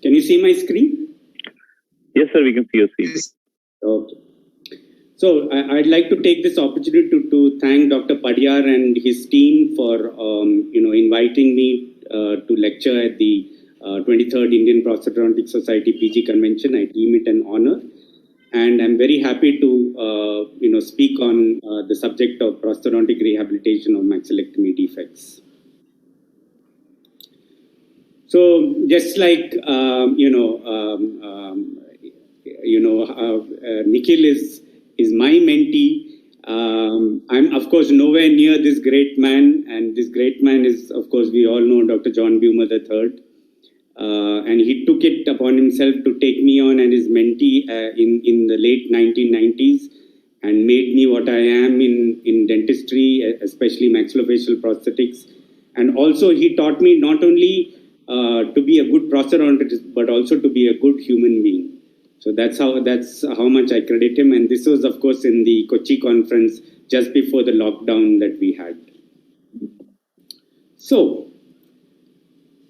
Can you see my screen? Yes, sir, we can see your screen. Yes. Okay. So I'd like to take this opportunity to thank Dr. Padiyar and his team for inviting me to lecture at the 23rd Indian Prosthodontic Society PG Convention. I deem it an honor, and I'm very happy to speak on the subject of prosthodontic rehabilitation of maxillectomy defects. So just like Nikhil is my mentee. I'm of course nowhere near this great man, and this great man is, of course, we all know Dr. John Bumer III, and he took it upon himself to take me on and his mentee in the late 1990s, and made me what I am in dentistry, especially maxillofacial prosthetics. And also he taught me not only to be a good prosthodontist, but also to be a good human being. So that's how much I credit him. And this was, of course, in the Kochi conference just before the lockdown that we had. So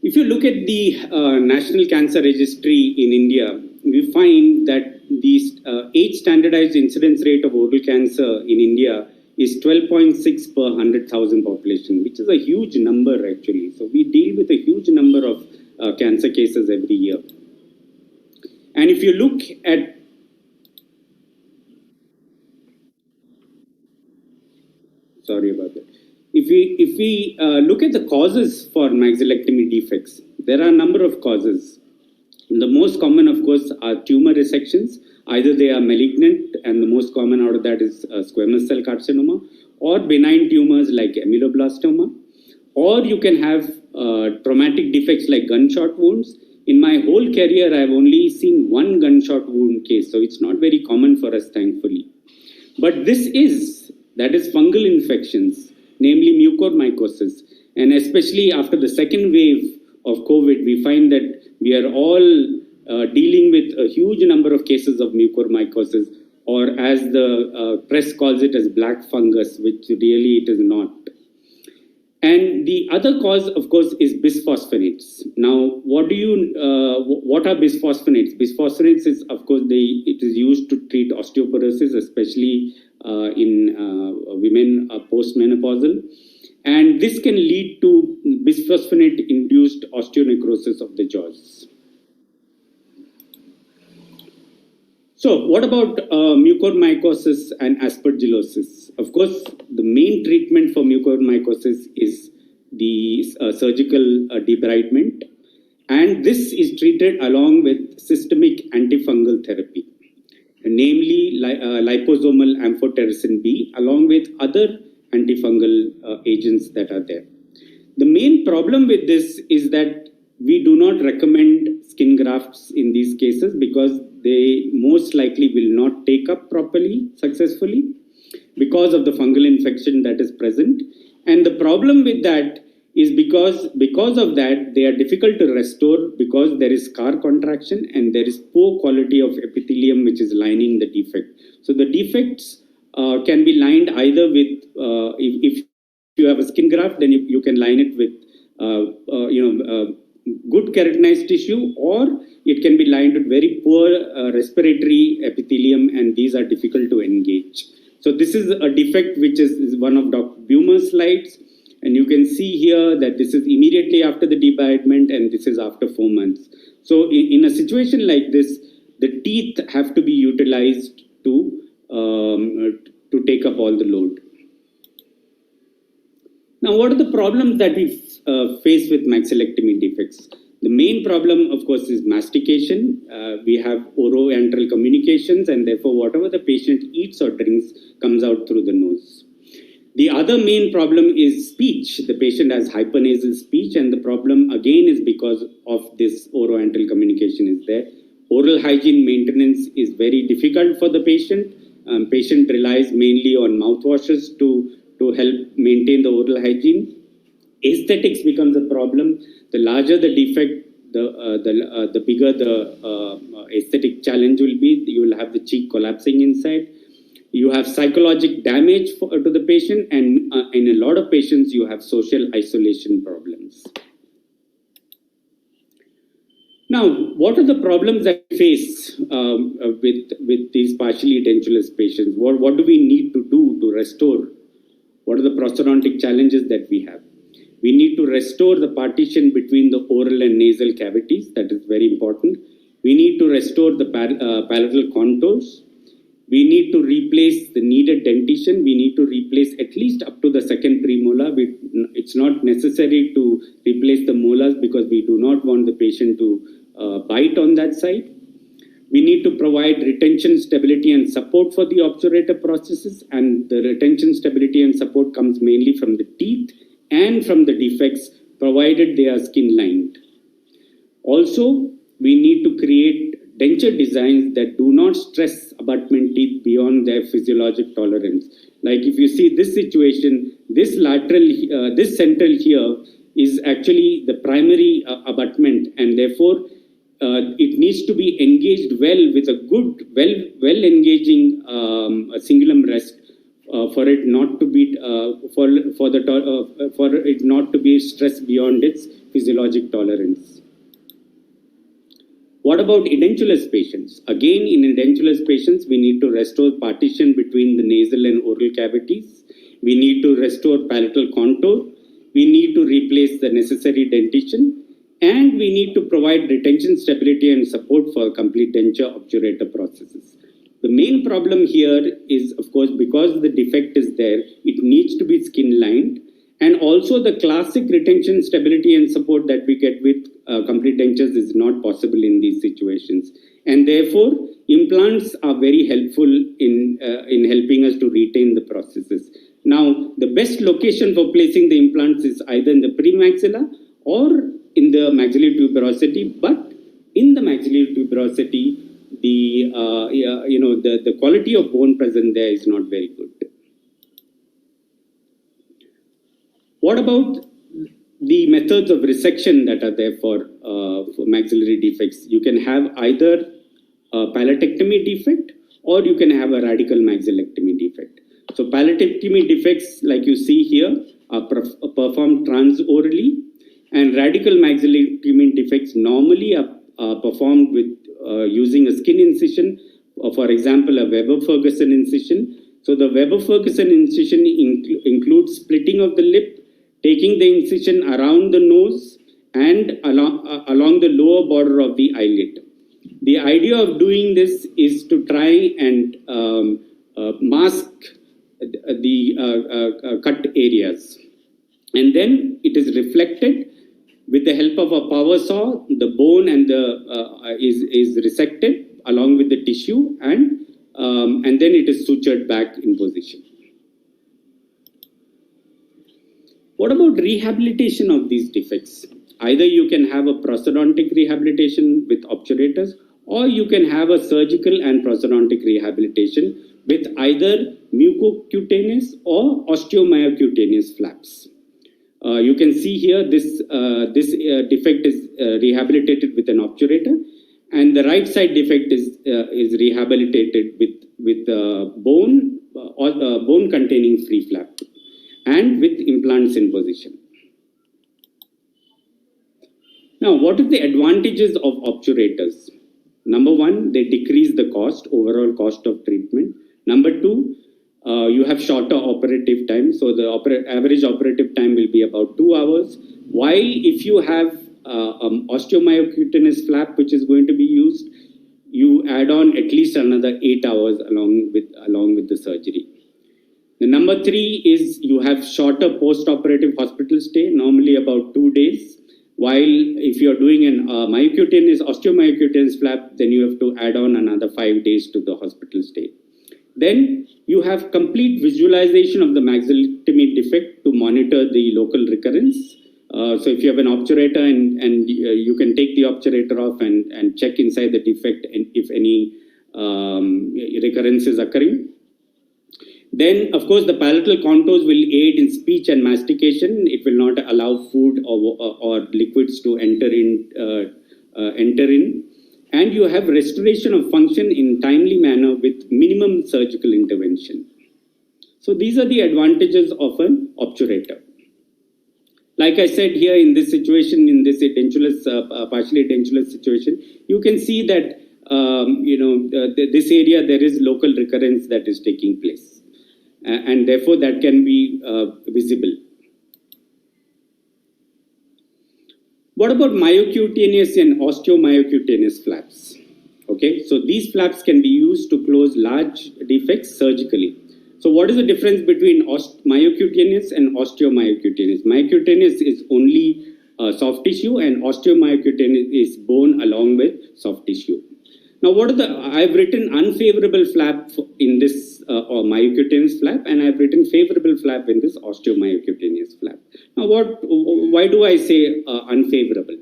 if you look at the National Cancer Registry in India, we find that the age standardized incidence rate of oral cancer in India is 12.6 per 100,000 population, which is a huge number actually. So we deal with a huge number of cancer cases every year. And if you look at If we look at the causes for maxillectomy defects, there are a number of causes. The most common, of course, are tumor resections. Either they are malignant, and the most common out of that is squamous cell carcinoma, or benign tumors like amyloblastoma, or you can have traumatic defects like gunshot wounds. In my whole career, I've only seen one gunshot wound case, so it's not very common for us, thankfully. But that is fungal infections, namely mucormycosis. And especially after the second wave of COVID, we find that we are all dealing with a huge number of cases of mucormycosis, or as the press calls it, as black fungus, which really it is not. And the other cause, of course, is bisphosphonates. Now, what are bisphosphonates? Bisphosphonates is, of course, it is used to treat osteoporosis, especially in women postmenopausal. And this can lead to bisphosphonate-induced osteonecrosis of the jaws. So what about mucormycosis and aspergillosis? Of course, the main treatment for mucormycosis is the surgical debridement, and this is treated along with systemic antifungal therapy, namely liposomal amphotericin B, along with other antifungal agents that are there. The main problem with this is that we do not recommend skin grafts in these cases because they most likely will not take up properly, successfully, because of the fungal infection that is present. And the problem with that is because of that, they are difficult to restore because there is scar contraction and there is poor quality of epithelium which is lining the defect. So the defects can be lined either with, if you have a skin graft, then you can line it with, good keratinized tissue, or it can be lined with very poor respiratory epithelium, and these are difficult to engage. So this is a defect which is one of Dr. Bumer's slides, and you can see here that this is immediately after the debridement and this is after 4 months. So in a situation like this, the teeth have to be utilized to take up all the load. Now, what are the problems that we face with maxillectomy defects? The main problem, of course, is mastication. We have oroantral communications, and therefore, whatever the patient eats or drinks comes out through the nose. The other main problem is speech. The patient has hypernasal speech, and the problem again is because of this oroantral communication is there. Oral hygiene maintenance is very difficult for the patient. Patient relies mainly on mouthwashes to help maintain the oral hygiene. Aesthetics becomes a problem. The larger the defect, the bigger the aesthetic challenge will be. You will have the cheek collapsing inside. You have psychological damage to the patient, and in a lot of patients, you have social isolation problems. Now, what are the problems that we face with these partially edentulous patients? What do we need to do to restore? What are the prosthodontic challenges that we have? We need to restore the partition between the oral and nasal cavities. That is very important. We need to restore the palatal contours. We need to replace the needed dentition. We need to replace at least up to the second premolar. It's not necessary to replace the molars because we do not want the patient to bite on that side. We need to provide retention, stability, and support for the obturator processes. And the retention, stability, and support comes mainly from the teeth and from the defects, provided they are skin lined. Also, we need to create denture designs that do not stress abutment teeth beyond their physiologic tolerance. Like if you see this situation, this lateral, this central here is actually the primary abutment, and therefore it needs to be engaged well with a good, well engaging cingulum rest for it not to be for it not to be stressed beyond its physiologic tolerance. What about edentulous patients? Again, in edentulous patients, we need to restore partition between the nasal and oral cavities. We need to restore palatal contour. We need to replace the necessary dentition. And we need to provide retention, stability, and support for complete denture obturator processes. The main problem here is, of course, because the defect is there, it needs to be skin lined. And also the classic retention, stability, and support that we get with complete dentures is not possible in these situations. And therefore, implants are very helpful in helping us to retain the processes. Now, the best location for placing the implants is either in the premaxilla or in the maxillary tuberosity, but in the maxillary tuberosity, the quality of bone present there is not very good. What about the methods of resection that are there for maxillary defects? You can have either a palatectomy defect or you can have a radical maxillectomy defect. So palatectomy defects, like you see here, are performed transorally, and radical maxillectomy defects normally are performed with using a skin incision, for example, a Weber-Ferguson incision. So the Weber-Ferguson incision includes splitting of the lip, taking the incision around the nose and along the lower border of the eyelid. The idea of doing this is to try and mask the cut areas. And then it is reflected with the help of a power saw. The bone and is resected along with the tissue, and then it is sutured back in position. What about rehabilitation of these defects? Either you can have a prosthodontic rehabilitation with obturators, or you can have a surgical and prosthodontic rehabilitation with either mucocutaneous or osteomyocutaneous flaps. You can see here this defect is rehabilitated with an obturator, and the right side defect is rehabilitated with bone containing free flap and with implants in position. Now, what are the advantages of obturators? Number one, they decrease the overall cost of treatment. Number two, you have shorter operative time. So the average operative time will be about 2 hours. While if you have osteomyocutaneous flap, which is going to be used, you add on at least another 8 hours along with the surgery. The number three is you have shorter post-operative hospital stay, normally about 2 days. While if you're doing an osteomyocutaneous flap, then you have to add on another 5 days to the hospital stay. Then you have complete visualization of the maxillectomy defect to monitor the local recurrence. So if you have an obturator and you can take the obturator off and check inside the defect and if any recurrence is occurring. Then, of course, the palatal contours will aid in speech and mastication. It will not allow food or liquids to enter in. And you have restoration of function in timely manner with minimum surgical intervention. So these are the advantages of an obturator. Like I said here, in this situation, in this edentulous, partially edentulous situation, you can see that this area there is local recurrence that is taking place, and therefore that can be visible. What about myocutaneous and osteomyocutaneous flaps? Okay, so these flaps can be used to close large defects surgically. So what is the difference between myocutaneous and osteomyocutaneous? Myocutaneous is only soft tissue, and osteomyocutaneous is bone along with soft tissue. Now, I've written unfavorable flap in this or myocutaneous flap, and I've written favorable flap in this osteomyocutaneous flap. Now, why do I say unfavorable?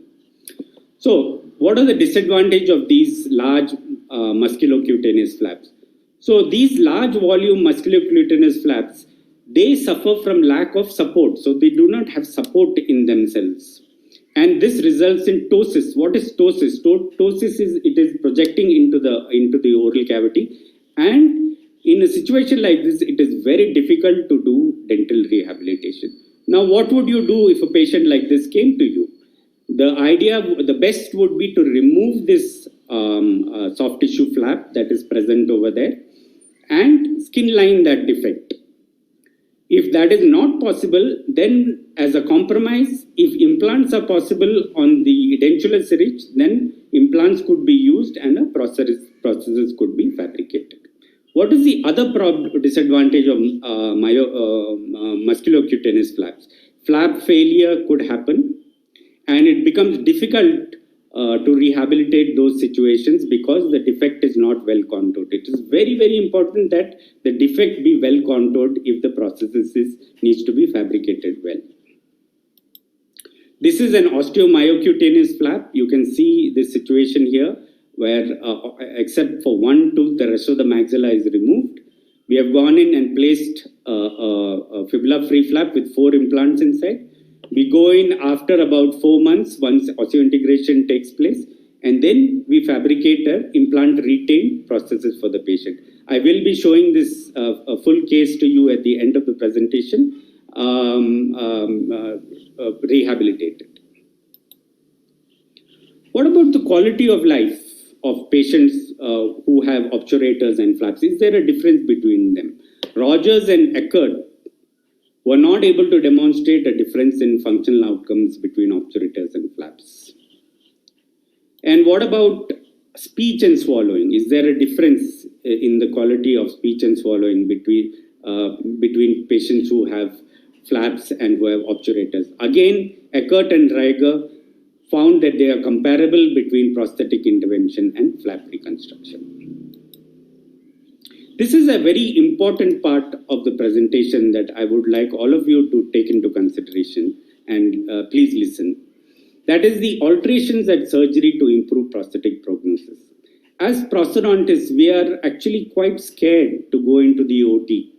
So, what are the disadvantages of these large musculocutaneous flaps? So, these large volume musculocutaneous flaps, they suffer from lack of support. So, they do not have support in themselves. And this results in ptosis. What is ptosis? Ptosis is projecting into the oral cavity, and in a situation like this, it is very difficult to do dental rehabilitation. Now, what would you do if a patient like this came to you? The best would be to remove this soft tissue flap that is present over there and skin line that defect. If that is not possible, then as a compromise, if implants are possible on the edentulous ridge, then implants could be used and prosthesis could be fabricated. What is the other disadvantage of musculocutaneous flaps? Flap failure could happen, and it becomes difficult to rehabilitate those situations because the defect is not well contoured. It is very, very important that the defect be well contoured if the prosthesis needs to be fabricated well. This is an osteomyocutaneous flap. You can see this situation here where except for one tooth, the rest of the maxilla is removed. We have gone in and placed a fibula-free flap with 4 implants inside. We go in after about 4 months once osseointegration takes place, and then we fabricate an implant retained prosthesis for the patient. I will be showing this a full case to you at the end of the presentation, rehabilitated. What about the quality of life of patients who have obturators and flaps? Is there a difference between them? Rogers and Eckert were not able to demonstrate a difference in functional outcomes between obturators and flaps. And what about speech and swallowing? Is there a difference in the quality of speech and swallowing between patients who have flaps and who have obturators? Again, Eckert and Reiger found that they are comparable between prosthetic intervention and flap reconstruction. This is a very important part of the presentation that I would like all of you to take into consideration, and please listen. That is the alterations at surgery to improve prosthetic prognosis. As prosthodontists, we are actually quite scared to go into the OT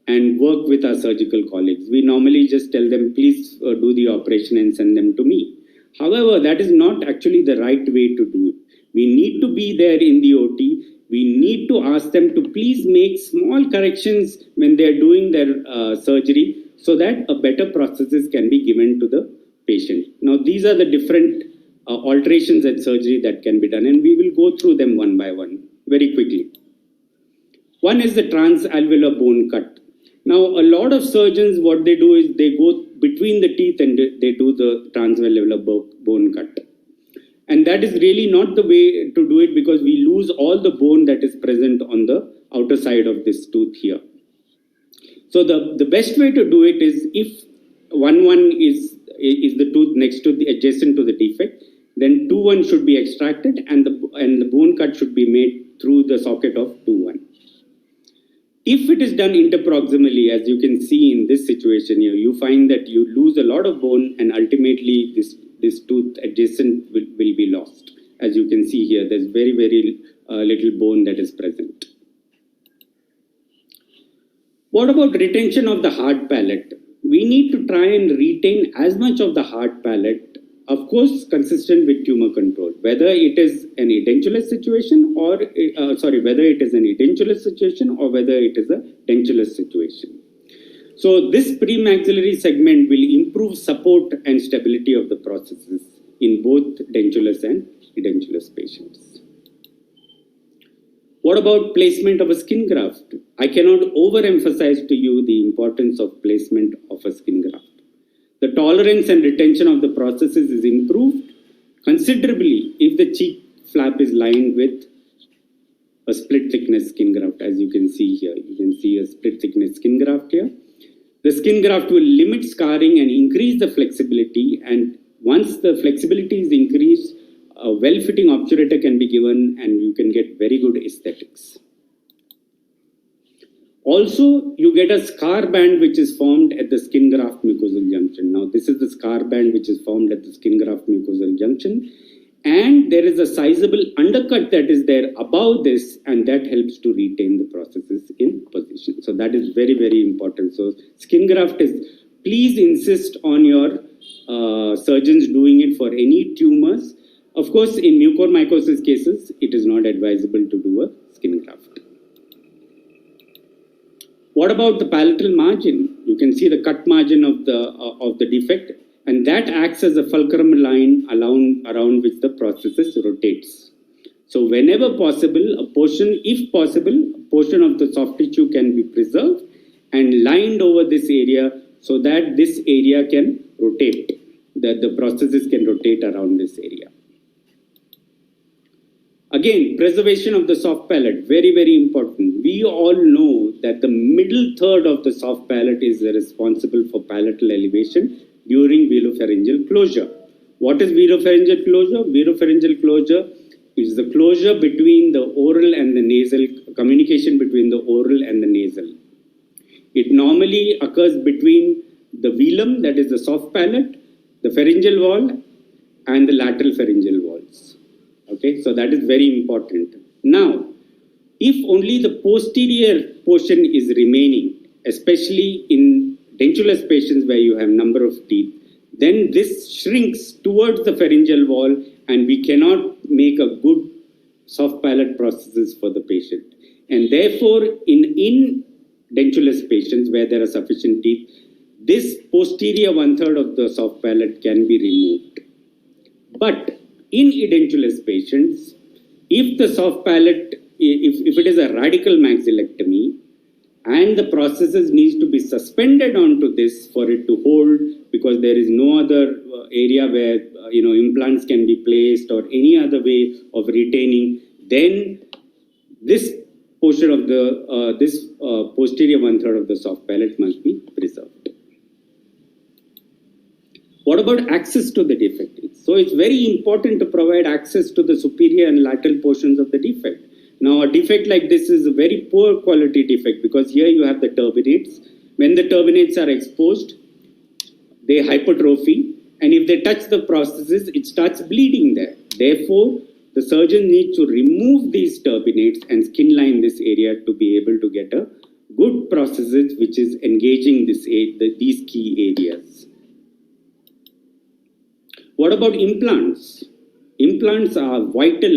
and work with our surgical colleagues. We normally just tell them, please do the operation and send them to me. However, that is not actually the right way to do it. We need to be there in the OT. We need to ask them to please make small corrections when they are doing their surgery so that a better prosthesis can be given to the patient. Now, these are the different alterations at surgery that can be done, and we will go through them one by one very quickly. One is the transalveolar bone cut. Now, a lot of surgeons, what they do is they go between the teeth and they do the transalveolar bone cut. And that is really not the way to do it because we lose all the bone that is present on the outer side of this tooth here. So the best way to do it is if one is the tooth next to the adjacent to the defect, then 2-1 should be extracted and the bone cut should be made through the socket of 2-1. If it is done interproximally, as you can see in this situation here, you find that you lose a lot of bone and ultimately this tooth adjacent will be lost. As you can see here, there's very, very little bone that is present. What about retention of the hard palate? We need to try and retain as much of the hard palate, of course, consistent with tumor control, whether it is an edentulous situation or, whether it is an edentulous situation or whether it is a dentulous situation. So this premaxillary segment will improve support and stability of the processes in both dentulous and edentulous patients. What about placement of a skin graft? I cannot overemphasize to you the importance of placement of a skin graft. The tolerance and retention of the processes is improved considerably if the cheek flap is lined with a split thickness skin graft, as you can see here. You can see a split thickness skin graft here. The skin graft will limit scarring and increase the flexibility, and once the flexibility is increased, a well-fitting obturator can be given and you can get very good aesthetics. Also, you get a scar band which is formed at the skin graft mucosal junction. Now, this is the scar band which is formed at the skin graft mucosal junction, and there is a sizable undercut that is there above this, and that helps to retain the processes in position. So that is very, very important. So skin graft is, please insist on your surgeons doing it for any tumors. Of course, in mucormycosis cases, it is not advisable to do a skin graft. What about the palatal margin? You can see the cut margin of the defect, and that acts as a fulcrum line around which the processes rotates. So whenever possible, a portion, if possible, a portion of the soft tissue can be preserved and lined over this area so that this area can rotate, that the processes can rotate around this area. Again, preservation of the soft palate, very, very important. We all know that the middle third of the soft palate is responsible for palatal elevation during velopharyngeal closure. What is velopharyngeal closure? Velopharyngeal closure is the closure between the oral and the nasal, communication between the oral and the nasal. It normally occurs between the velum, that is the soft palate, the pharyngeal wall, and the lateral pharyngeal walls. Okay, so that is very important. Now, if only the posterior portion is remaining, especially in dentulous patients where you have number of teeth, then this shrinks towards the pharyngeal wall and we cannot make a good soft palate processes for the patient. And therefore, in dentulous patients where there are sufficient teeth, this posterior 1/3 of the soft palate can be removed. But in edentulous patients, if the soft palate, if it is a radical maxillectomy and the processes needs to be suspended onto this for it to hold, because there is no other area where implants can be placed or any other way of retaining, then this portion of the posterior 1/3 of the soft palate must be preserved. What about access to the defect? So it's very important to provide access to the superior and lateral portions of the defect. Now, a defect like this is a very poor quality defect because here you have the turbinates. When the turbinates are exposed, they hypertrophy, and if they touch the processes, it starts bleeding there. Therefore, the surgeon needs to remove these turbinates and skin line this area to be able to get a good processes which is engaging these key areas. What about implants? Implants are vital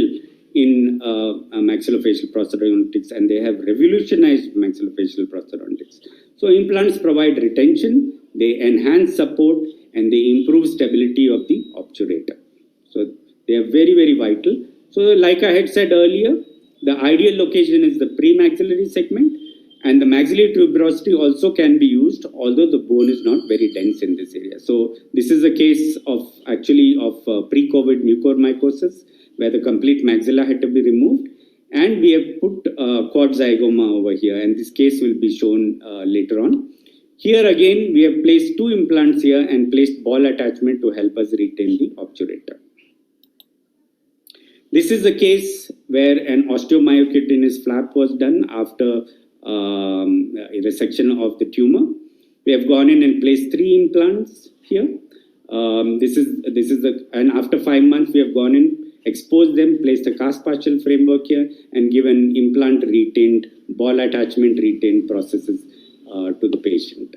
in maxillofacial prosthodontics, and they have revolutionized maxillofacial prosthodontics. So implants provide retention, they enhance support, and they improve stability of the obturator. So they are very, very vital. So like I had said earlier, the ideal location is the premaxillary segment, and the maxillary tuberosity also can be used, although the bone is not very dense in this area. So this is a case of pre-COVID mucormycosis, where the complete maxilla had to be removed, and we have put quad zygoma over here, and this case will be shown later on. Here again, we have placed 2 implants here and placed ball attachment to help us retain the obturator. This is a case where an osteomyocutinous flap was done after resection of the tumor. We have gone in and placed 3 implants here. And after 5 months, we have gone in, exposed them, placed a cast partial framework here, and given implant retained, ball attachment retained processes to the patient.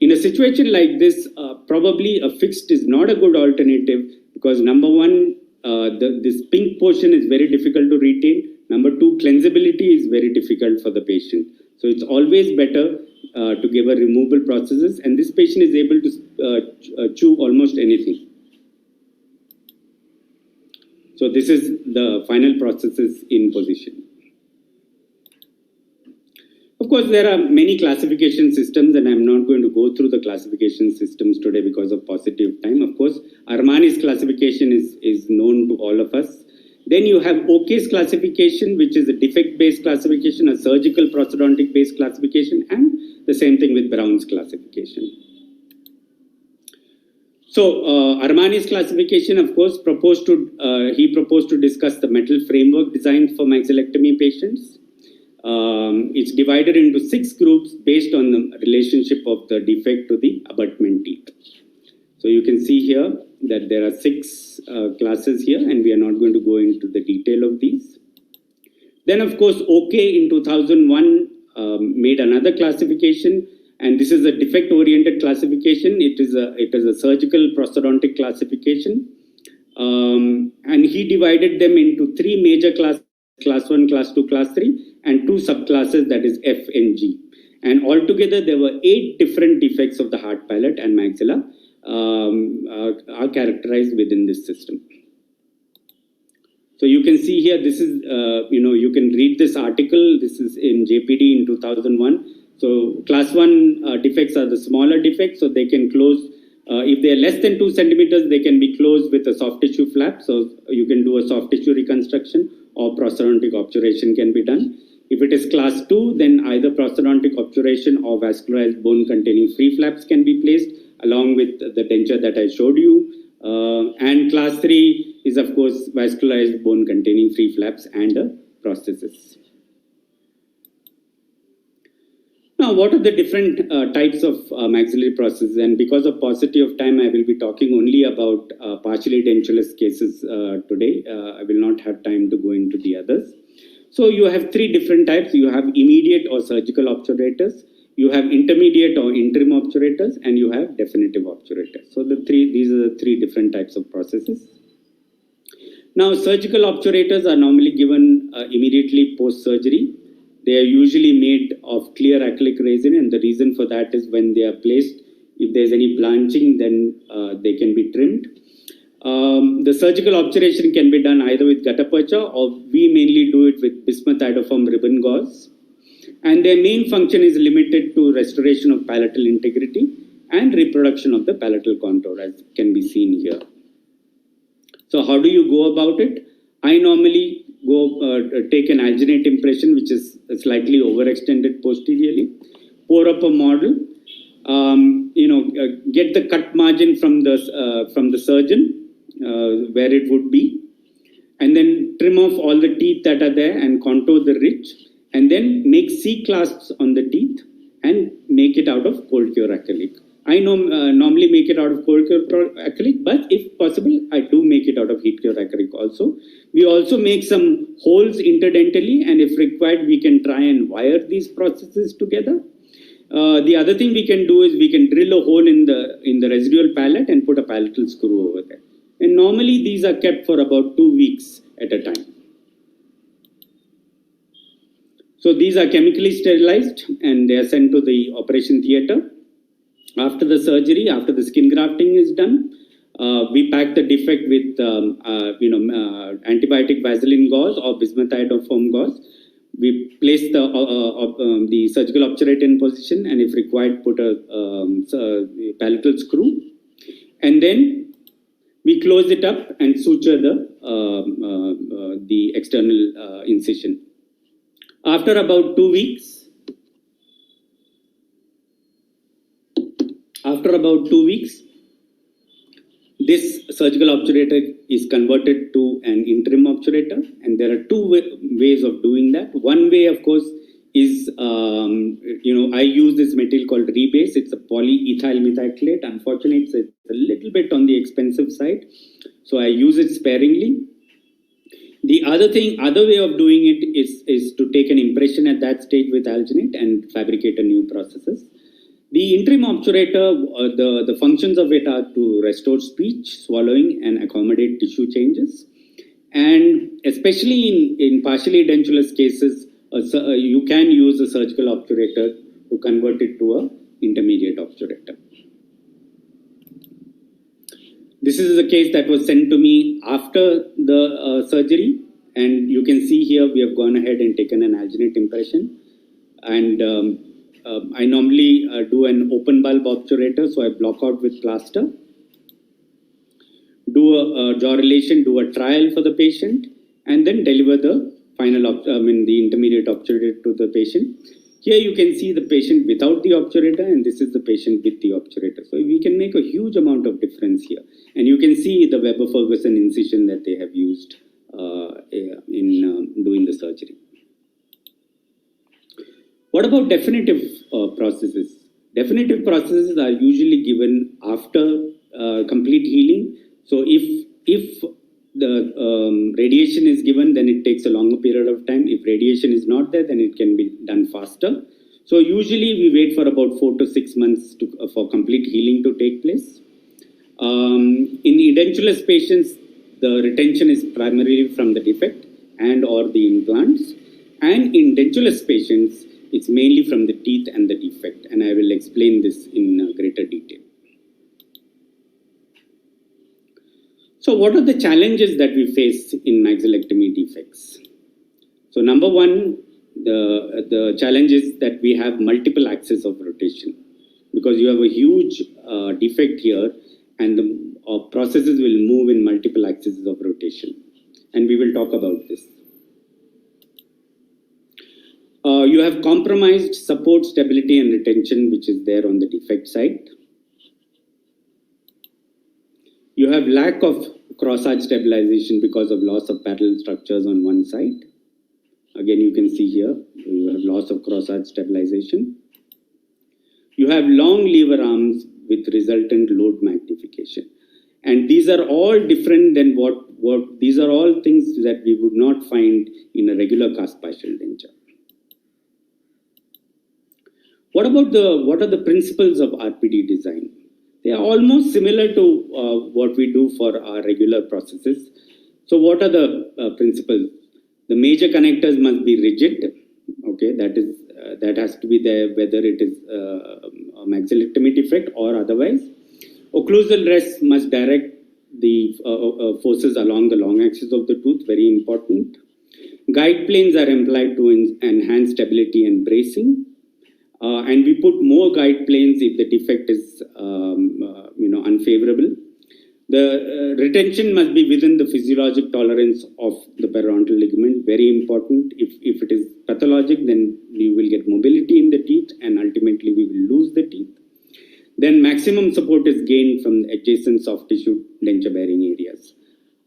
In a situation like this, probably a fixed is not a good alternative because number one, this pink portion is very difficult to retain. Number 2, cleansability is very difficult for the patient. So it's always better to give a removable prosthesis, and this patient is able to chew almost anything. So this is the final prosthesis in position. Of course, there are many classification systems, and I'm not going to go through the classification systems today because of paucity of time. Of course, Armani's classification is known to all of us. Then you have OK's classification, which is a defect-based classification, a surgical prosthodontic-based classification, and the same thing with Brown's classification. So Armani's classification, of course, he proposed to discuss the metal framework designed for maxillectomy patients. It's divided into 6 groups based on the relationship of the defect to the abutment teeth. So you can see here that there are 6 classes here, and we are not going to go into the detail of these. Then, of course, OK in 2001 made another classification, and this is a defect-oriented classification. It is a surgical prosthodontic classification, and he divided them into 3 major classes: class 1, class 2, class 3, and 2 subclasses, that is F and G. And altogether, there were 8 different defects of the hard palate and maxilla are characterized within this system. So you can see here, this is, you can read this article. This is in JPD in 2001. So class 1 defects are the smaller defects, so they can close. If they are less than 2 centimeters, they can be closed with a soft tissue flap. So you can do a soft tissue reconstruction, or prosthodontic obturation can be done. If it is class 2, then either prosthodontic obturation or vascularized bone containing free flaps can be placed along with the denture that I showed you. And class 3 is, of course, vascularized bone containing free flaps and a prosthesis. Now, what are the different types of maxillary prosthesis? And because of paucity of time, I will be talking only about partially dentulous cases today. I will not have time to go into the others. So you have 3 different types. You have immediate or surgical obturators, you have intermediate or interim obturators, and you have definitive obturators. So these are the 3 different types of prostheses. Now, surgical obturators are normally given immediately post-surgery. They are usually made of clear acrylic resin, and the reason for that is when they are placed, if there's any blanching, then they can be trimmed. The surgical obturation can be done either with gutta percha, or we mainly do it with bismuth iodoform ribbon gauze. And their main function is limited to restoration of palatal integrity and reproduction of the palatal contour, as can be seen here. So how do you go about it? I normally take an alginate impression, which is slightly overextended posteriorly, pour up a model, get the cut margin from the surgeon where it would be, and then trim off all the teeth that are there and contour the ridge, and then make C-clasps on the teeth and make it out of cold cure acrylic. I normally make it out of cold cure acrylic, but if possible, I do make it out of heat cure acrylic also. We also make some holes interdentally, and if required, we can try and wire these prostheses together. The other thing we can do is we can drill a hole in the residual palate and put a palatal screw over there. And normally these are kept for about 2 weeks at a time. So these are chemically sterilized and they are sent to the operation theater. After the surgery, after the skin grafting is done, we pack the defect with antibiotic Vaseline gauze or bismuth iodoform gauze. We place the surgical obturator in position, and if required, put a palatal screw, and then we close it up and suture the external incision. After about 2 weeks, this surgical obturator is converted to an interim obturator, and there are 2 ways of doing that. One way, of course, is I use this material called rebase. It's a polyethyl methacrylate. Unfortunately, it's a little bit on the expensive side, so I use it sparingly. The other way of doing it is to take an impression at that stage with alginate and fabricate a new processes. The interim obturator, the functions of it are to restore speech, swallowing, and accommodate tissue changes. And especially in partially edentulous cases, you can use a surgical obturator to convert it to a intermediate obturator. This is a case that was sent to me after the surgery, and you can see here we have gone ahead and taken an alginate impression. And I normally do an open bulb obturator, so I block out with plaster, do a jaw relation, do a trial for the patient, and then deliver the final, the intermediate obturator to the patient. Here you can see the patient without the obturator, and this is the patient with the obturator. So we can make a huge amount of difference here. And you can see the Weber-Ferguson incision that they have used in doing the surgery. What about definitive processes? Definitive processes are usually given after complete healing. So if the radiation is given, then it takes a longer period of time. If radiation is not there, then it can be done faster. So usually we wait for about 4 to 6 months for complete healing to take place. In edentulous patients, the retention is primarily from the defect and or the implants. And in dentulous patients, it's mainly from the teeth and the defect. And I will explain this in greater detail. So what are the challenges that we face in maxillectomy defects? So number one, the challenge is that we have multiple axes of rotation, because you have a huge defect here, and the processes will move in multiple axes of rotation. And we will talk about this. You have compromised support, stability, and retention, which is there on the defect side. You have lack of cross-arch stabilization because of loss of parallel structures on one side. Again, you can see here, you have loss of cross-arch stabilization. You have long lever arms with resultant load magnification. And these are all different than these are all things that we would not find in a regular cast partial denture. What are the principles of RPD design? They are almost similar to what we do for our regular processes. So what are the principles? The major connectors must be rigid. Okay, that has to be there whether it is a maxillectomy defect or otherwise. Occlusal rest must direct the forces along the long axis of the tooth, very important. Guide planes are employed to enhance stability and bracing. And we put more guide planes if the defect is unfavorable. The retention must be within the physiologic tolerance of the periodontal ligament, very important. If it is pathologic, then we will get mobility in the teeth and ultimately we will lose the teeth. Then maximum support is gained from adjacent soft tissue denture bearing areas.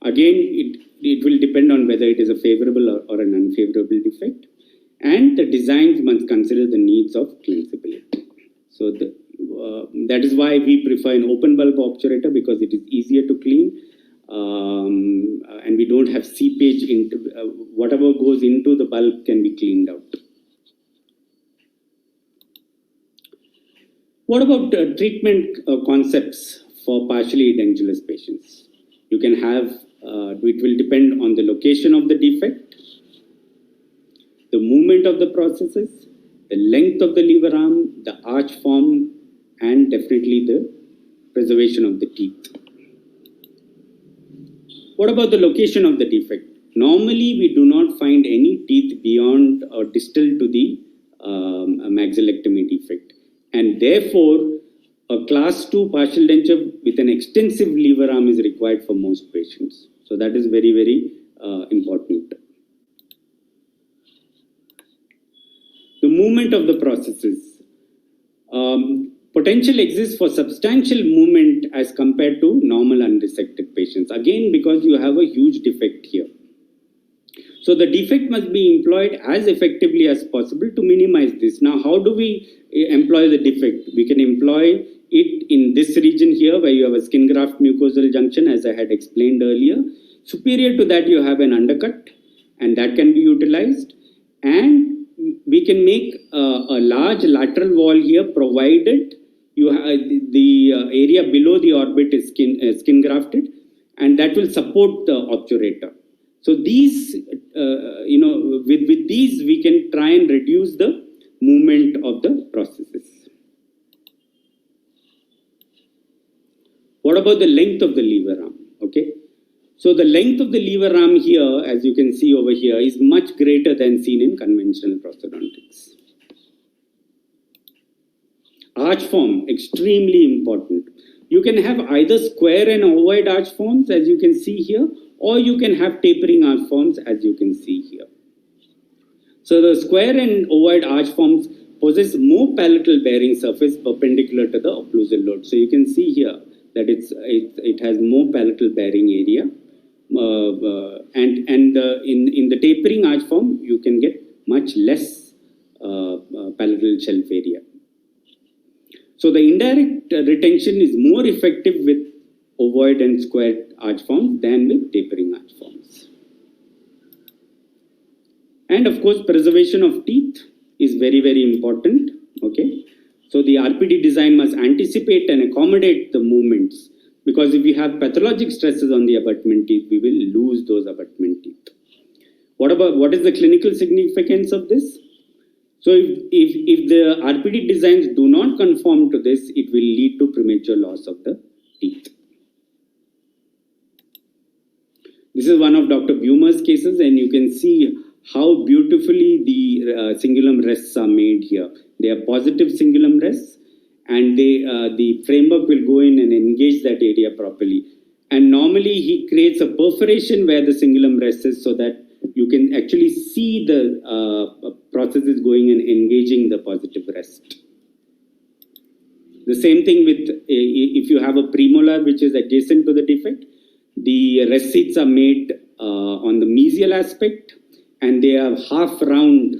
Again, it will depend on whether it is a favorable or an unfavorable defect. And the designs must consider the needs of cleanability. So that is why we prefer an open bulb obturator, because it is easier to clean, and we don't have seepage into whatever goes into the bulb can be cleaned out. What about treatment concepts for partially edentulous patients? You can have, it will depend on the location of the defect, the movement of the processes, the length of the lever arm, the arch form, and definitely the preservation of the teeth. What about the location of the defect? Normally, we do not find any teeth beyond or distal to the maxillectomy defect. And therefore, a class 2 partial denture with an extensive lever arm is required for most patients. So that is very, very important. The movement of the processes. Potential exists for substantial movement as compared to normal unresected patients. Again, because you have a huge defect here. So the defect must be employed as effectively as possible to minimize this. Now, how do we employ the defect? We can employ it in this region here where you have a skin graft mucosal junction, as I had explained earlier. Superior to that, you have an undercut, and that can be utilized. And we can make a large lateral wall here, provided you have the area below the orbit is skin grafted, and that will support the obturator. So these with these we can try and reduce the movement of the processes. What about the length of the lever arm? Okay, so the length of the lever arm here, as you can see over here, is much greater than seen in conventional prosthodontics. Arch form, extremely important. You can have either square and ovoid arch forms, as you can see here, or you can have tapering arch forms, as you can see here. So the square and ovoid arch forms possess more palatal bearing surface perpendicular to the occlusal load. So you can see here that it has more palatal bearing area, and in the tapering arch form you can get much less palatal shelf area. So the indirect retention is more effective with ovoid and square arch forms than with tapering arch forms. And of course, preservation of teeth is very, very important. Okay, so the RPD design must anticipate and accommodate the movements, because if we have pathologic stresses on the abutment teeth, we will lose those abutment teeth. What is the clinical significance of this? So if the RPD designs do not conform to this, it will lead to premature loss of the teeth. This is one of Dr. Bumer's cases, and you can see how beautifully the cingulum rests are made here. They are positive cingulum rests, and the framework will go in and engage that area properly. And normally he creates a perforation where the cingulum rests is, so that you can actually see the processes going and engaging the positive rest. The same thing with if you have a premolar which is adjacent to the defect, the rest seats are made on the mesial aspect, and they are half round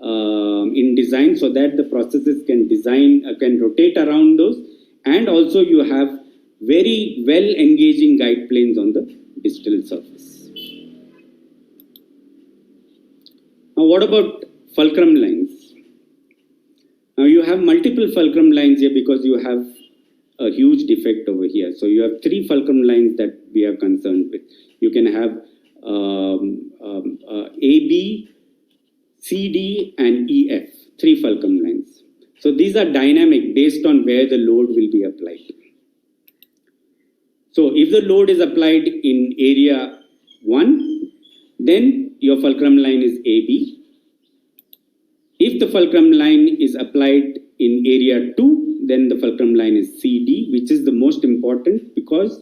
in design, so that the processes can rotate around those, and also you have very well engaging guide planes on the distal surface. Now, what about fulcrum lines? Now, you have multiple fulcrum lines here because you have a huge defect over here. So, you have 3 fulcrum lines that we are concerned with. You can have AB, CD, and EF, 3 fulcrum lines. So, these are dynamic based on where the load will be applied. So, if the load is applied in area 1, then your fulcrum line is AB. If the fulcrum line is applied in area 2, then the fulcrum line is CD, which is the most important because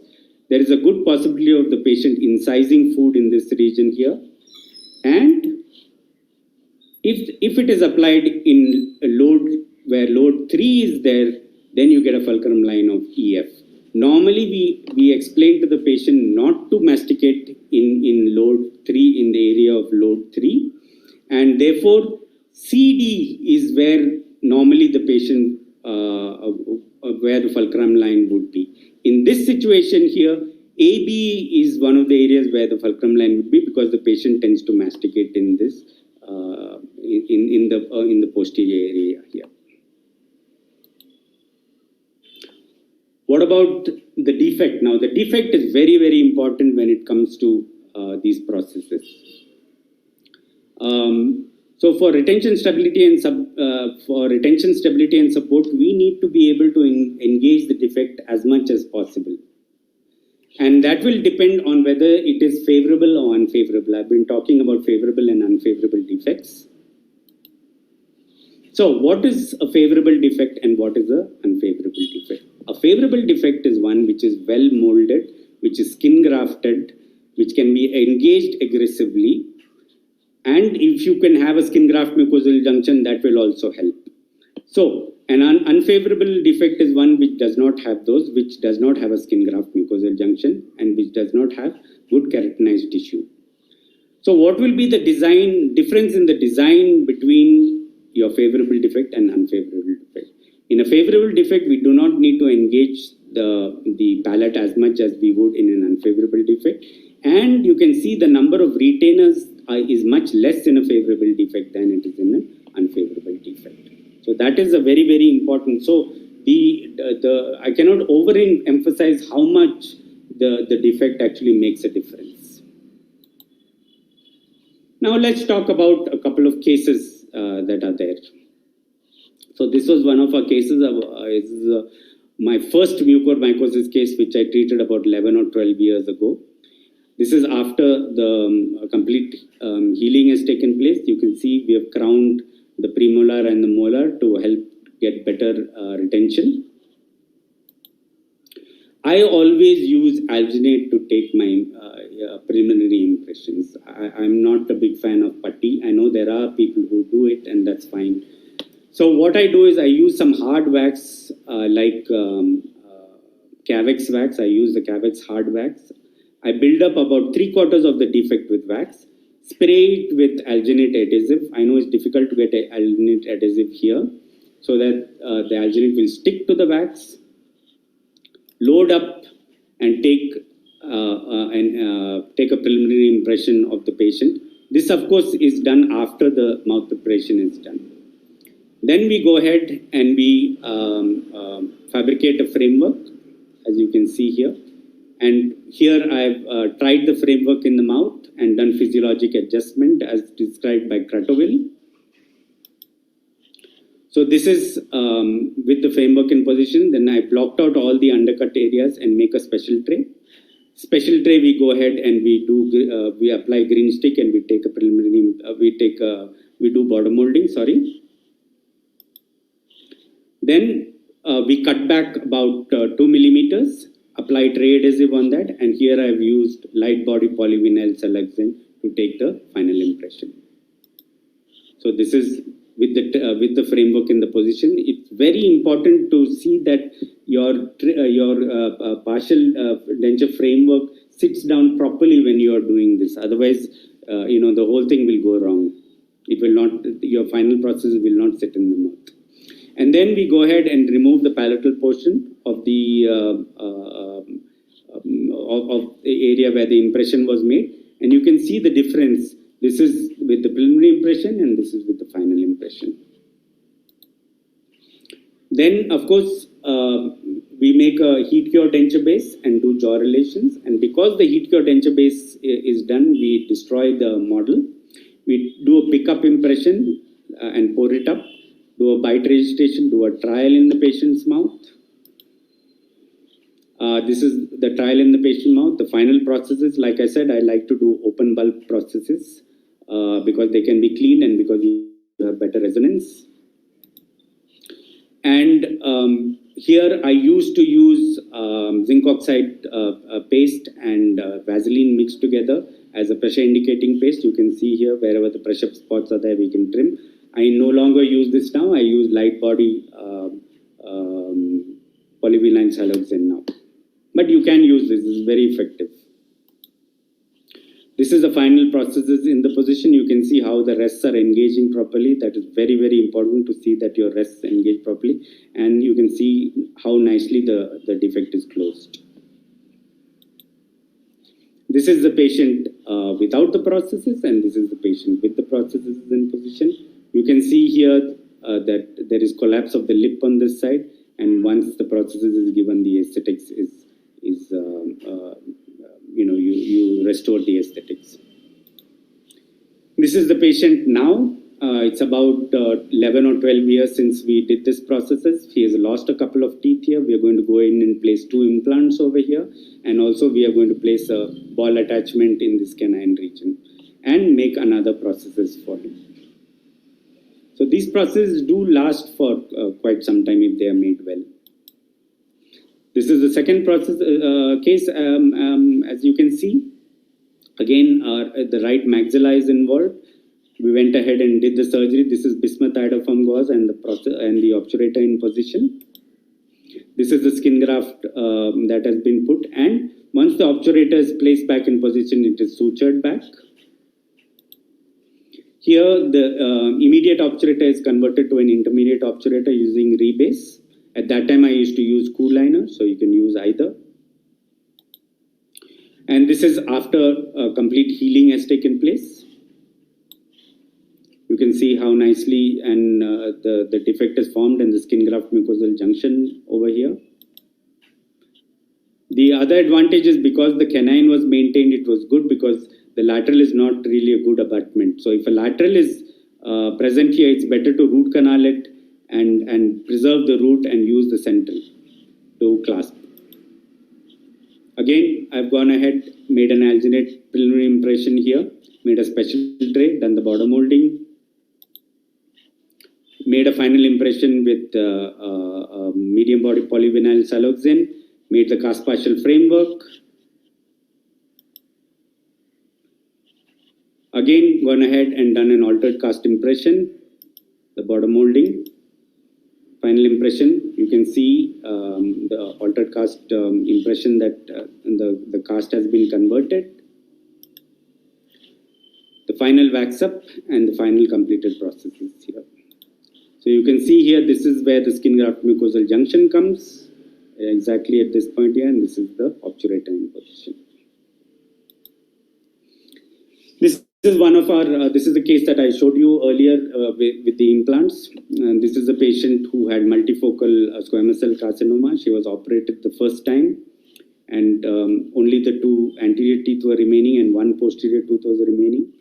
there is a good possibility of the patient incising food in this region here. And if it is applied in a load where load 3 is there, then you get a fulcrum line of EF. Normally, we explain to the patient not to masticate in load 3, in the area of load 3. And therefore, CD is where normally the patient, where the fulcrum line would be. In this situation here, AB is one of the areas where the fulcrum line would be, because the patient tends to masticate in this, in the posterior area here. What about the defect? Now, the defect is very, very important when it comes to these processes. So, for retention stability and support, we need to be able to engage the defect as much as possible, and that will depend on whether it is favorable or unfavorable. I've been talking about favorable and unfavorable defects. So, what is a favorable defect and what is an unfavorable defect? A favorable defect is one which is well molded, which is skin grafted, which can be engaged aggressively. And if you can have a skin graft mucosal junction, that will also help. So, an unfavorable defect is one which does not have those, which does not have a skin graft mucosal junction, and which does not have good keratinized tissue. So, what will be the difference in the design between your favorable defect and unfavorable defect? In a favorable defect, we do not need to engage the palate as much as we would in an unfavorable defect. And you can see the number of retainers is much less in a favorable defect than it is in an unfavorable defect. So that is a very, very important. So I cannot overemphasize how much the defect actually makes a difference. Now let's talk about a couple of cases that are there. So this was one of our cases. My first mucormycosis case, which I treated about 11 or 12 years ago. This is after the complete healing has taken place. You can see we have crowned the premolar and the molar to help get better retention. I always use alginate to take my preliminary impressions. I'm not a big fan of putty. I know there are people who do it, and that's fine. So what I do is I use some hard wax like Cavex wax. I use the Cavex hard wax. I build up about 3/4 of the defect with wax, spray it with alginate adhesive. I know it's difficult to get alginate adhesive here, so that the alginate will stick to the wax. Load up and take a preliminary impression of the patient. This, of course, is done after the mouth preparation is done. Then we go ahead and we fabricate a framework, as you can see here. And here I've tried the framework in the mouth and done physiologic adjustment as described by Kratovil. So this is with the framework in position. Then I blocked out all the undercut areas and make a special tray. Special tray, we go ahead and we apply green stick and we take a preliminary, we do border molding, sorry. Then we cut back about 2 millimeters, apply tray adhesive on that, and here I've used light body polyvinyl siloxane to take the final impression. So this is with the framework in the position. It's very important to see that your partial denture framework sits down properly when you are doing this. Otherwise, the whole thing will go wrong. It will not. Your final process will not sit in the mouth. And then we go ahead and remove the palatal portion of the area where the impression was made, and you can see the difference. This is with the preliminary impression and this is with the final impression. Then, of course, we make a heat cure denture base and do jaw relations. And because the heat cure denture base is done, we destroy the model. We do a pickup impression and pour it up, do a bite registration, do a trial in the patient's mouth. This is the trial in the patient mouth. The final processes, like I said, I like to do open bulb processes because they can be cleaned and because you have better resonance. And here I used to use zinc oxide paste and Vaseline mixed together as a pressure indicating paste. You can see here wherever the pressure spots are there, we can trim. I no longer use this now. I use light body polyvinyl siloxane now. But you can use this. This is very effective. This is the final processes in the position. You can see how the rests are engaging properly. That is very, very important to see that your rests engage properly. And you can see how nicely the defect is closed. This is the patient without the processes, and this is the patient with the processes in position. You can see here that there is collapse of the lip on this side, and once the processes is given, the aesthetics is you restore the aesthetics. This is the patient now. It's about 11 or 12 years since we did this processes. He has lost a couple of teeth here. We are going to go in and place 2 implants over here, and also we are going to place a ball attachment in this canine region and make another processes for him. So these processes do last for quite some time if they are made well. This is the second process case. As you can see, again, the right maxilla is involved. We went ahead and did the surgery. This is bismuth iodoform gauze and the process and the obturator in position. This is the skin graft that has been put, and once the obturator is placed back in position, it is sutured back. Here, the immediate obturator is converted to an intermediate obturator using rebase. At that time, I used to use cool liner, so you can use either. And this is after complete healing has taken place. You can see how nicely and the defect is formed in the skin graft mucosal junction over here. The other advantage is because the canine was maintained, it was good because the lateral is not really a good abutment. So if a lateral is present here, it's better to root canal it and preserve the root and use the central to clasp. Again, I've gone ahead, made an alginate preliminary impression here, made a special tray, done the border molding, made a final impression with medium body polyvinyl siloxane, made the cast partial framework. Again, gone ahead and done an altered cast impression, the border molding. Final impression, you can see the altered cast impression that the cast has been converted. The final wax up and the final completed process is here. So you can see here, this is where the skin graft mucosal junction comes, exactly at this point here, and this is the obturator in position. This is one of our, this is the case that I showed you earlier with the implants. And this is a patient who had multifocal squamous cell carcinoma. She was operated the first time, and only the 2 anterior teeth were remaining and 1 posterior tooth was remaining.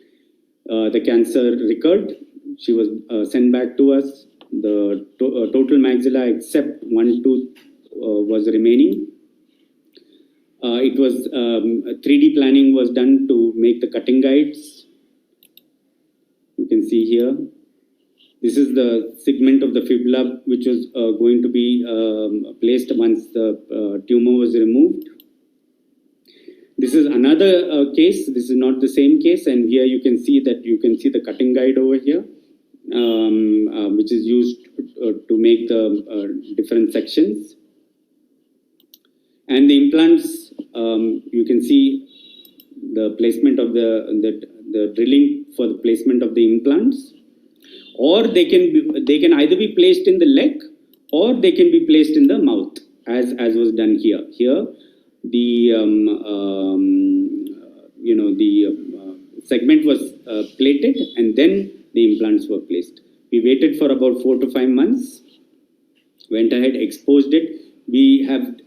The cancer recurred. She was sent back to us. The total maxilla except 1 tooth was remaining. It was 3D planning was done to make the cutting guides. You can see here. This is the segment of the fibula which was going to be placed once the tumor was removed. This is another case. This is not the same case, and here you can see the cutting guide over here, which is used to make the different sections. And the implants, you can see the placement of the drilling for the placement of the implants, or they can either be placed in the leg or they can be placed in the mouth, as was done here. Here, the segment was plated and then the implants were placed. We waited for about 4 to 5 months, went ahead, exposed it. We have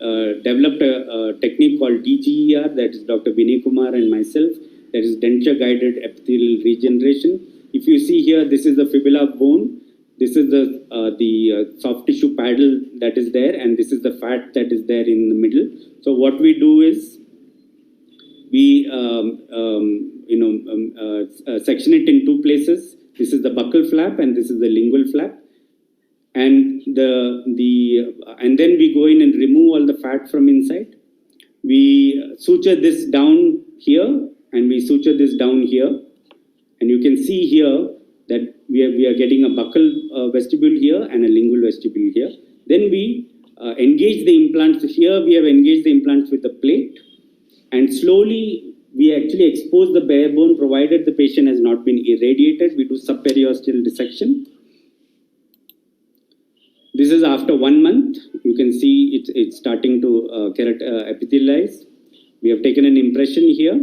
developed a technique called DGER, that is Dr. Vinay Kumar and myself, that is denture guided epithelial regeneration. If you see here, this is the fibula bone, this is the soft tissue paddle that is there, and this is the fat that is there in the middle. So what we do is we section it in 2 places. This is the buccal flap and this is the lingual flap. And and then we go in and remove all the fat from inside. We suture this down here and we suture this down here. And you can see here that we are getting a buccal vestibule here and a lingual vestibule here. Then we engage the implants. Here we have engaged the implants with the plate, and slowly we actually expose the bare bone, provided the patient has not been irradiated. We do subperiosteal dissection. This is after 1 month. You can see it's starting to epithelialize. We have taken an impression here,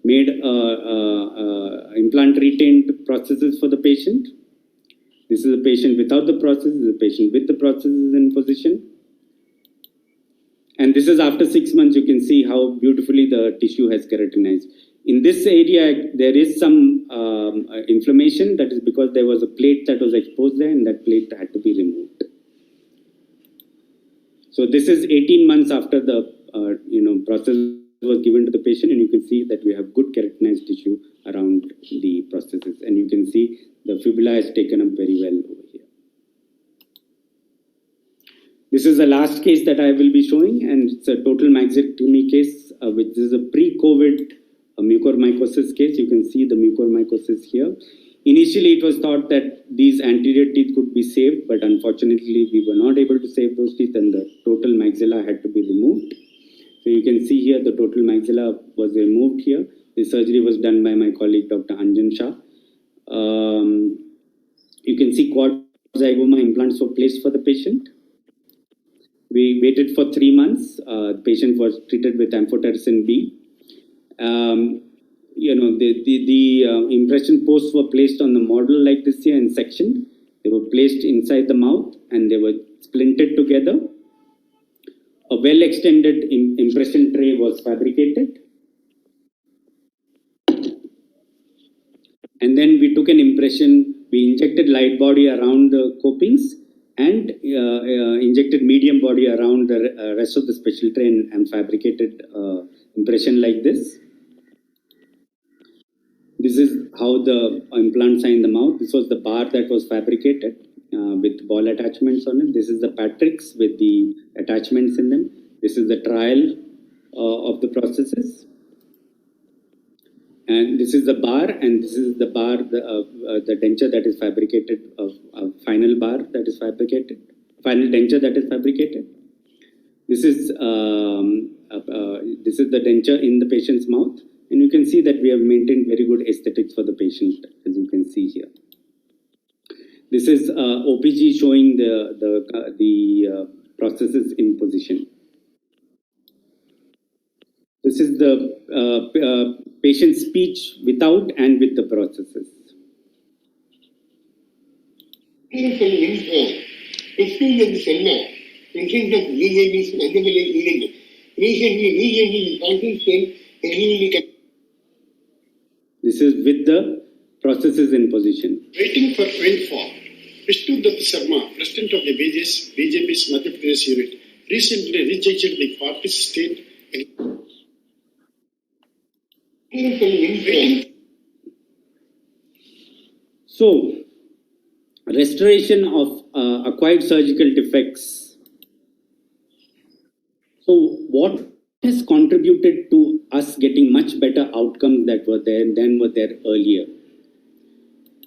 made implant retained processes for the patient. This is a patient without the process, this is a patient with the processes in position. And this is after 6 months. You can see how beautifully the tissue has keratinized. In this area, there is some inflammation. That is because there was a plate that was exposed there, and that plate had to be removed. So this is 18 months after the process was given to the patient, and you can see that we have good keratinized tissue around the processes, and you can see the fibula is taken up very well over here. This is the last case that I will be showing, and it's a total maxillary case, which is a pre-COVID mucormycosis case. You can see the mucormycosis here. Initially, it was thought that these anterior teeth could be saved, but unfortunately, we were not able to save those teeth, and the total maxilla had to be removed. So you can see here the total maxilla was removed here. The surgery was done by my colleague, Dr. Anjan Shah. You can see quad zygoma implants were placed for the patient. We waited for 3 months. The patient was treated with amphotericin B. The impression posts were placed on the model like this here in section. They were placed inside the mouth and they were splinted together. A well-extended impression tray was fabricated. And then we took an impression, we injected light body around the copings and injected medium body around the rest of the special tray and fabricated impression like this. This is how the implants are in the mouth. This was the bar that was fabricated with ball attachments on it. This is the Patrick's with the attachments in them. This is the trial of the processes. And this is the bar, and this is the bar, the denture that is fabricated, final bar that is fabricated, final denture that is fabricated. This is the denture in the patient's mouth, and you can see that we have maintained very good aesthetics for the patient, as you can see here. This is OPG showing the processes in position. This is the patient's speech without and with the processes. This is with the processes in position. Waiting for rainfall. Vishnu Dutt Sharma, President of the BJP's Madhya Pradesh unit, recently rejected the party state. So, restoration of acquired surgical defects. So, what has contributed to us getting much better outcomes that were there than were there earlier?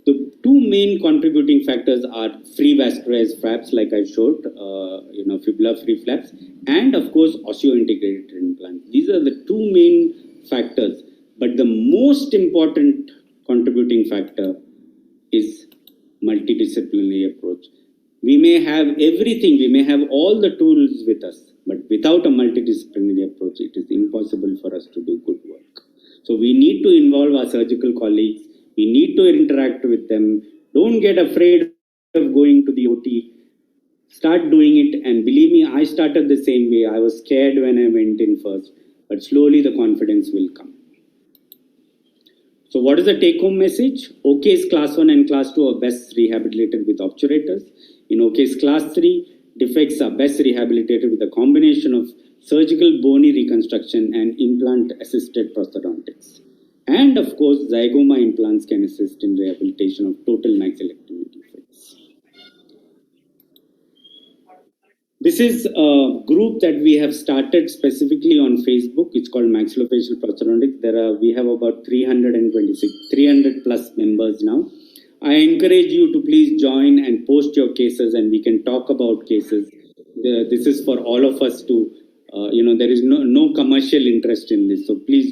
The two main contributing factors are free vascularized flaps, like I showed, fibula-free flaps, and of course osseointegrated implants. These are the two main factors. But the most important contributing factor is multidisciplinary approach. We may have everything, we may have all the tools with us, but without a multidisciplinary approach, it is impossible for us to do good work. So we need to involve our surgical colleagues, we need to interact with them. Don't get afraid of going to the OT. Start doing it, and believe me, I started the same way. I was scared when I went in first, but slowly the confidence will come. So what is the take-home message? OK's class 1 and class 2 are best rehabilitated with obturators. In OK's class 3, defects are best rehabilitated with a combination of surgical bony reconstruction and implant-assisted prosthodontics. And of course, zygoma implants can assist in rehabilitation of total maxillectomy defects. This is a group that we have started specifically on Facebook. It's called Maxillofacial Prosthodontics. We have about 300 plus members now. I encourage you to please join and post your cases, and we can talk about cases. This is for all of us to, there is no commercial interest in this. So please